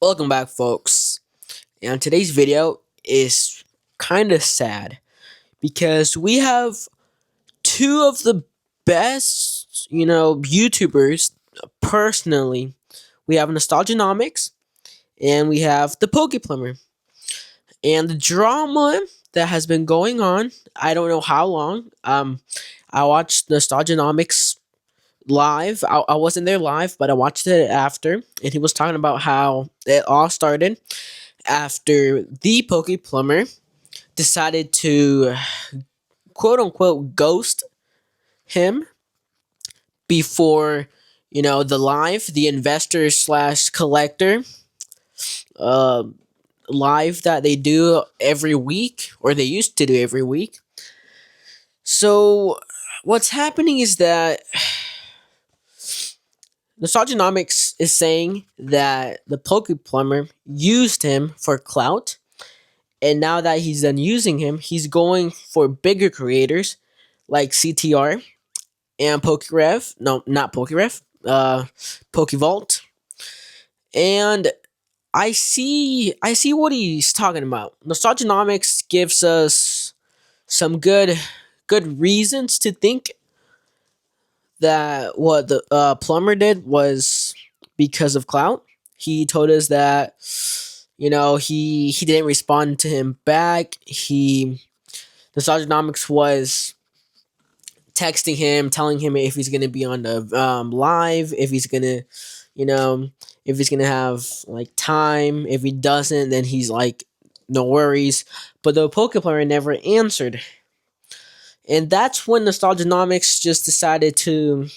Welcome back, folks. And today's video is kind of sad because we have two of the best, YouTubers personally. We have Nomics and we have the Plumber. And the drama that has been going on, I don't know how long. I watched Nomics live. I wasn't there live, but I watched it after, and he was talking about how it all started after the Plumber decided to quote unquote ghost him before the live, the investor slash collector uh, live that they do every week, or they used to do every week. So what's happening is that Nostalgianomics is saying that the Plumber used him for clout, and now that he's done using him, he's going for bigger creators like CTR and PokeRev. No, not PokeRev. PokeVault. And I see what he's talking about. Nostalgianomics gives us some good reasons to think that what the Plumber did was because of clout. He told us that he didn't respond to him back. Nostalgianomics was texting him, telling him if he's gonna be on the live, if he's gonna, if he's gonna have like time. If he doesn't, then he's like, no worries. But the Pokeplayer never answered, and that's when Nostalgianomics just decided to,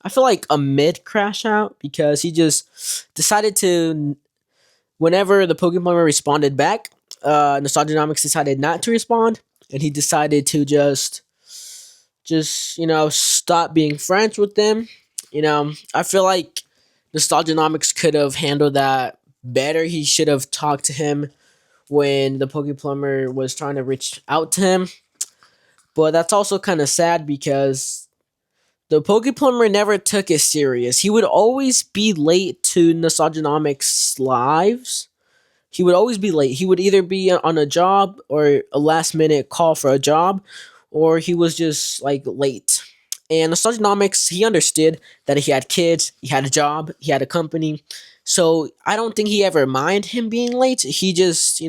I feel like, a mid crash out, because he just decided to, whenever the Pokemon responded back, Nostalgianomics decided not to respond, and he decided to just stop being friends with them. I feel like Nostalgianomics could have handled that better. He should have talked to him when the Plumber was trying to reach out to him. But that's also kind of sad because the Plumber never took it serious. He would always be late to Nostalgianomics lives. He would always be late. He would either be on a job or a last minute call for a job, or he was just like late. And Nostalgianomics, he understood that he had kids, he had a job, he had a company. So I don't think he ever minded him being late. He just,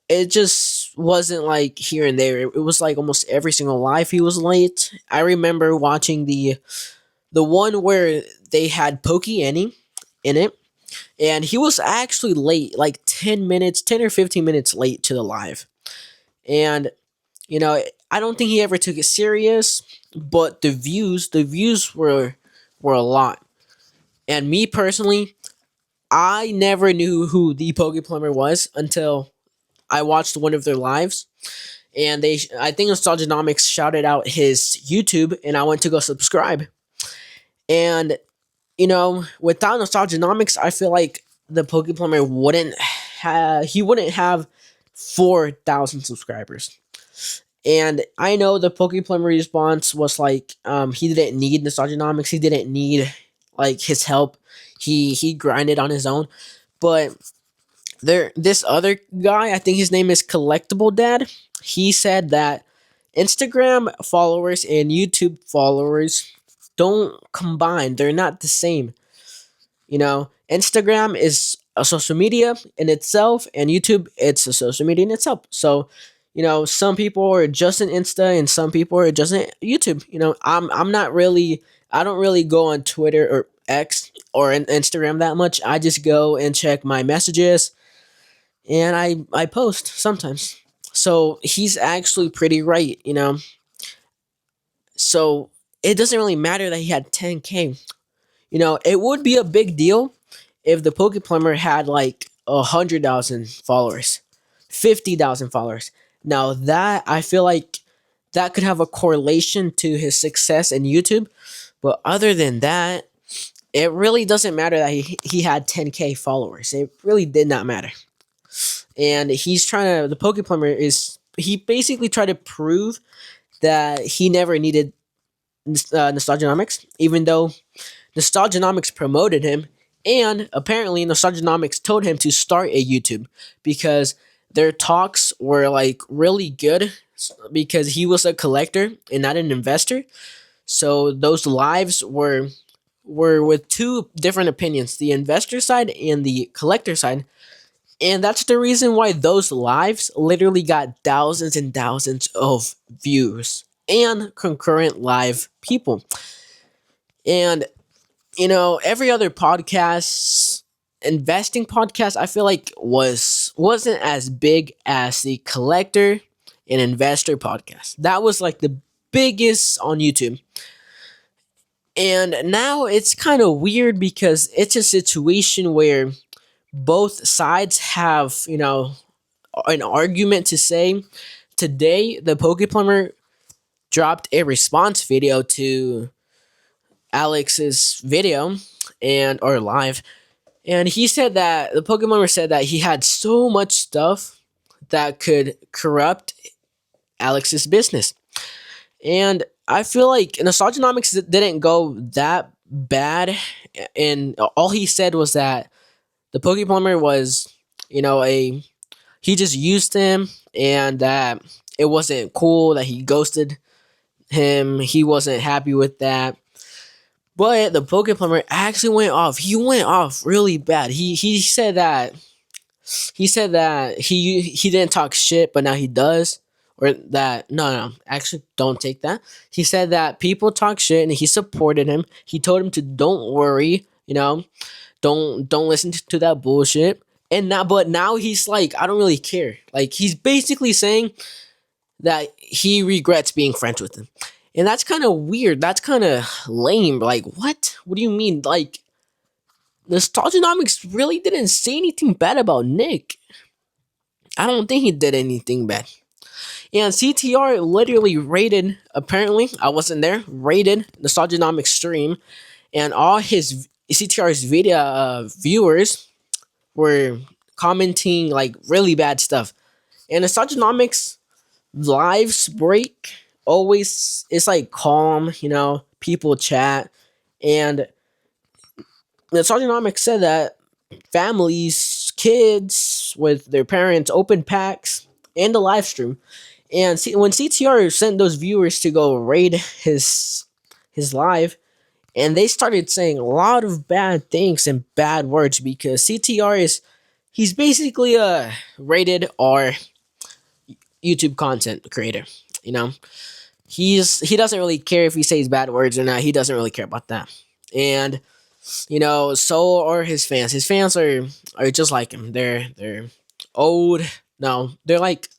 it just wasn't like here and there. It was like almost every single live he was late. I remember watching the one where they had Pokey Annie in it, and he was actually late, like 10 minutes, 10 or 15 minutes late to the live. And I don't think he ever took it serious, but the views were a lot. And me personally, I never knew who the Plumber was until I watched one of their lives, and I think Nostalgianomics shouted out his YouTube, and I went to go subscribe. And without Nostalgianomics, I feel like the Plumber wouldn't have 4,000 subscribers. And I know the Plumber response was like, he didn't need Nostalgianomics, he didn't need like his help. He grinded on his own. But this other guy, I think his name is Collectible Dad, he said that Instagram followers and YouTube followers don't combine. They're not the same. Instagram is a social media in itself, and YouTube, it's a social media in itself. So, some people are just in Insta and some people are just in YouTube. I'm not really, I don't really go on Twitter or X or Instagram that much. I just go and check my messages, and I post sometimes. So he's actually pretty right. So it doesn't really matter that he had 10K. It would be a big deal if the Plumber had like 100,000 followers, 50,000 followers. Now that, I feel like that could have a correlation to his success in YouTube. But other than that, it really doesn't matter that he had 10K followers. It really did not matter. And he's trying to, the Plumber is, he basically tried to prove that he never needed Nostalgianomics, even though Nostalgianomics promoted him. And apparently, Nostalgianomics told him to start a YouTube because their talks were like really good because he was a collector and not an investor. So those lives were with two different opinions, the investor side and the collector side. And that's the reason why those lives literally got thousands and thousands of views and concurrent live people. And every other podcast, investing podcast, I feel like wasn't as big as the collector and investor podcast. That was like the biggest on YouTube. And now it's kind of weird because it's a situation where both sides have, an argument to say. Today, the Pokeplumber dropped a response video to Alex's video and or live, and he said that the Pokemon said that he had so much stuff that could corrupt Alex's business. And I feel like Nostalgianomics didn't go that bad, and all he said was that the Pokeplumber was, a he just used him, and that it wasn't cool that he ghosted him. He wasn't happy with that. But the Pokeplumber actually went off. He went off really bad. He said that he didn't talk shit, but now he does. Or that no, actually don't take that. He said that people talk shit and he supported him. He told him to don't worry, don't listen to that bullshit. And now, but now he's like, I don't really care. Like he's basically saying that he regrets being friends with him. And that's kind of weird. That's kind of lame. Like, what? What do you mean? Like, Nostalgianomics really didn't say anything bad about Nick. I don't think he did anything bad. And CTR literally rated, apparently, I wasn't there, rated Nostalgianomics stream. And all his CTR's video viewers were commenting like really bad stuff. And Nostalgianomics lives break always, it's like calm, people chat. And the Nostalgianomics said that families, kids with their parents open packs and the live stream. And when CTR sent those viewers to go raid his live, and they started saying a lot of bad things and bad words because CTR he's basically a rated R YouTube content creator. You know, he doesn't really care if he says bad words or not. He doesn't really care about that. And so are his fans. His fans are just like him. They're old. No, they're like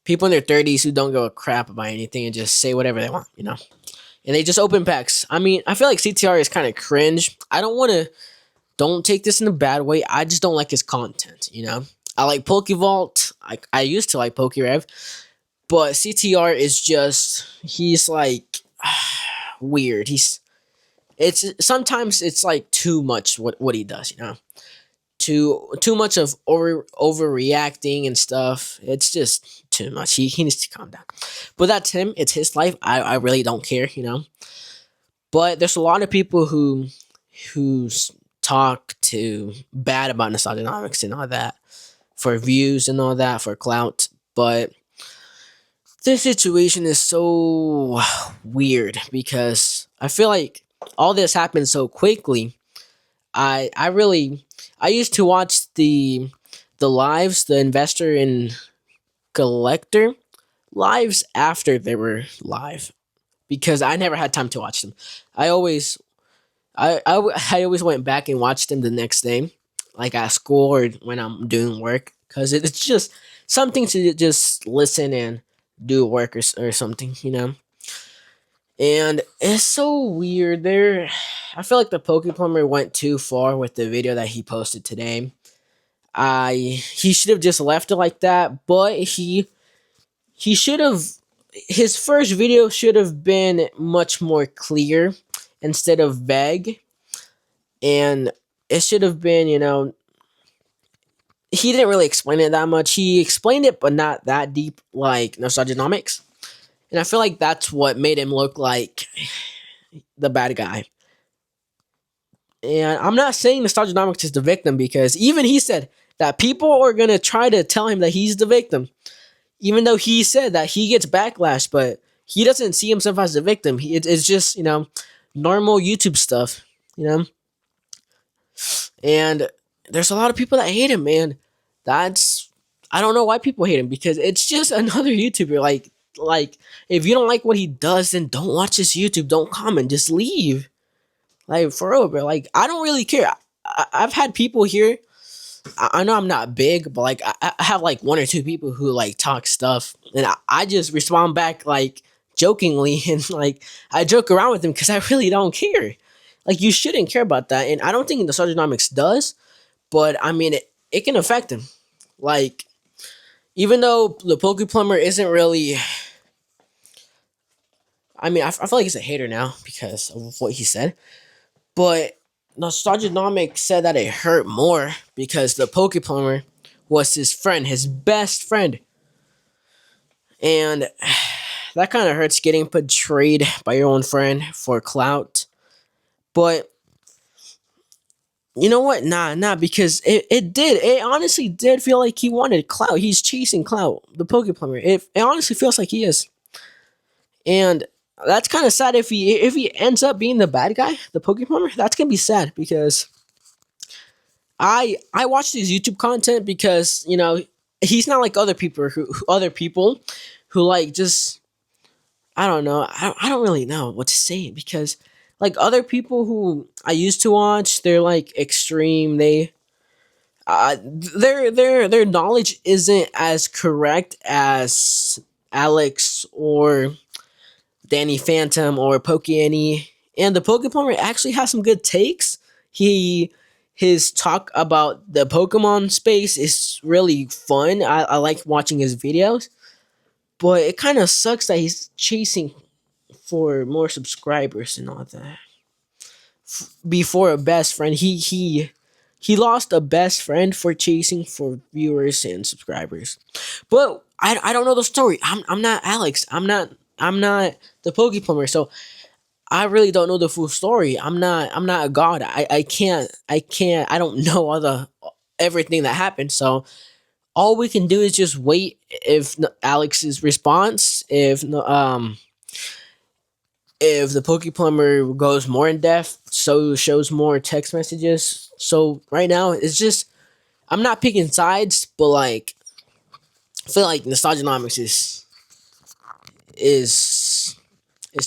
people in their 30s who don't give a crap about anything and just say whatever they want. And they just open packs. I mean, I feel like CTR is kind of cringe. Don't take this in a bad way. I just don't like his content. I like Pokevault. I used to like PokeRev. But CTR is he's like weird. Sometimes it's like too much what he does. Too much of overreacting and stuff. It's just too much. He needs to calm down. But that's him. It's his life. I really don't care. But there's a lot of people who talk to bad about Nostalgianomics and all that for views and all that for clout. But this situation is so weird because I feel like all this happened so quickly. I used to watch the lives, the investor and collector lives after they were live because I never had time to watch them. I always I always went back and watched them the next day, like at school or when I'm doing work, because it's just something to just listen and do work or something. And it's so weird. I feel like the Pokeplumber went too far with the video that he posted today. He should have just left it like that, but he should have. His first video should have been much more clear instead of vague, and it should have been. He didn't really explain it that much. He explained it, but not that deep, like Nostalgianomics. And I feel like that's what made him look like the bad guy. And I'm not saying Nostalgianomics is the victim, because even he said that people are gonna try to tell him that he's the victim, even though he said that he gets backlash, but he doesn't see himself as the victim. It's just, normal YouTube stuff, you know. And there's a lot of people that hate him, man. That's I don't know why people hate him, because it's just another YouTuber. Like if you don't like what he does, then don't watch his YouTube. Don't comment. Just leave. Like for real, bro. Like I don't really care. I've had people here. I know I'm not big, but like I have like one or two people who like talk stuff, and I just respond back like jokingly, and like I joke around with them because I really don't care. Like you shouldn't care about that, and I don't think the Socionomics does. But I mean, it can affect him. Like even though the Poke Plumber isn't really, I mean, I feel like he's a hater now because of what he said. But Nostalgianomic said that it hurt more because the Poke Plumber was his friend, his best friend. And that kind of hurts, getting betrayed by your own friend for clout. But you know what? Nah, because it honestly did feel like he wanted clout. He's chasing clout, the Poke Plumber. It honestly feels like he is. And that's kind of sad if he ends up being the bad guy, the Poke Plumber. That's gonna be sad because I watch his YouTube content because he's not like other people who like just I don't know. I don't really know what to say, because like other people who I used to watch, they're like extreme. Their knowledge isn't as correct as Alex or Danny Phantom or Pokey, and the Poke Plumber actually has some good takes. His talk about the Pokemon space is really fun. I like watching his videos, but it kind of sucks that he's chasing for more subscribers and all that. Before a best friend, he lost a best friend for chasing for viewers and subscribers. But I don't know the story. I'm not Alex. I'm not the Poke Plumber. So I really don't know the full story. I'm not a god. I don't know everything that happened. So all we can do is just wait if Alex's response, if the Poke Plumber goes more in depth, so shows more text messages. So right now it's just I'm not picking sides, but like I feel like Nostalgianomics is is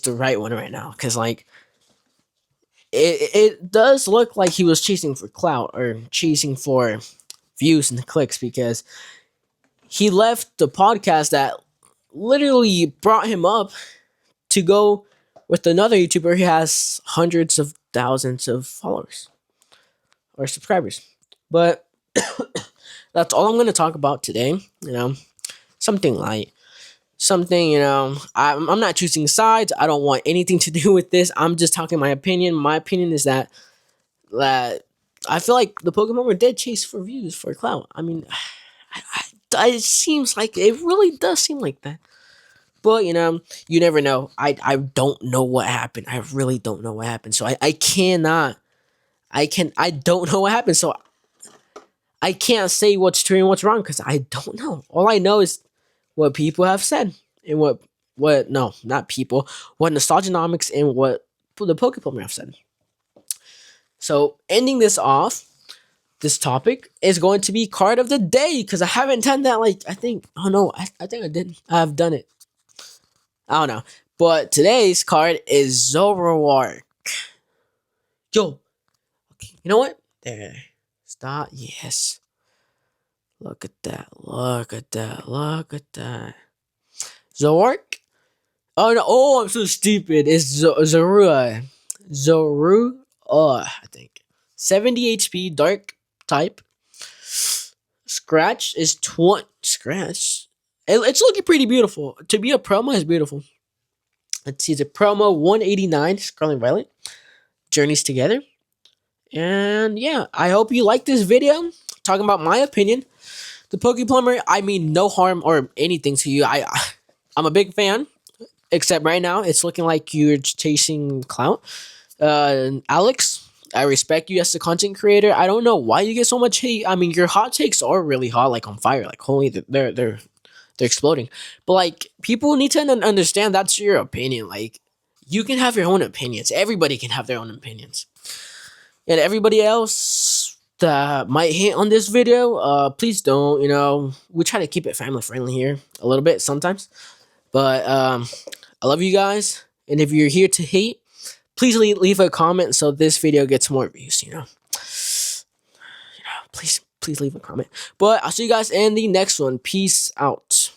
the right one right now, because like it does look like he was chasing for clout or chasing for views and clicks, because he left the podcast that literally brought him up to go with another YouTuber who has hundreds of thousands of followers or subscribers. But that's all I'm going to talk about today. Something light. Something, I'm not choosing sides. I don't want anything to do with this. I'm just talking my opinion. My opinion is that I feel like the Pokemon did chase for views, for clout. I mean, it seems like it really does seem like that. But you never know. I don't know what happened. I really don't know what happened. So I cannot. I don't know what happened. So I can't say what's true and what's wrong, because I don't know. All I know is what people have said, and what no, not people, what Nostalgianomics and what the Poke Plumber have said. So ending this off, this topic is going to be card of the day, because I haven't done that. Like I think, oh no, I think I did. I've done it. I don't know, but today's card is Zoroark. Yo, okay, you know what? There, stop. Yes, look at that. Look at that. Look at that. Zoroark. Oh no! Oh, I'm so stupid. It's Zorua. I think 70 HP, dark type. Scratch is 20. Scratch. It's looking pretty beautiful. To be a promo, is beautiful. Let's see, it's a promo 189, Scarlet Violet. Journeys together. And yeah, I hope you like this video. Talking about my opinion. The Poke Plumber, I mean no harm or anything to you. I'm a big fan. Except right now, it's looking like you're chasing clout. Alex, I respect you as a content creator. I don't know why you get so much hate. I mean, your hot takes are really hot, like on fire. Like holy, they're exploding. But like people need to understand that's your opinion. Like you can have your own opinions. Everybody can have their own opinions. And everybody else that might hate on this video, please don't. You know, we try to keep it family friendly here a little bit sometimes. But I love you guys. And if you're here to hate, please leave a comment so this video gets more views. Please leave a comment. But I'll see you guys in the next one. Peace out.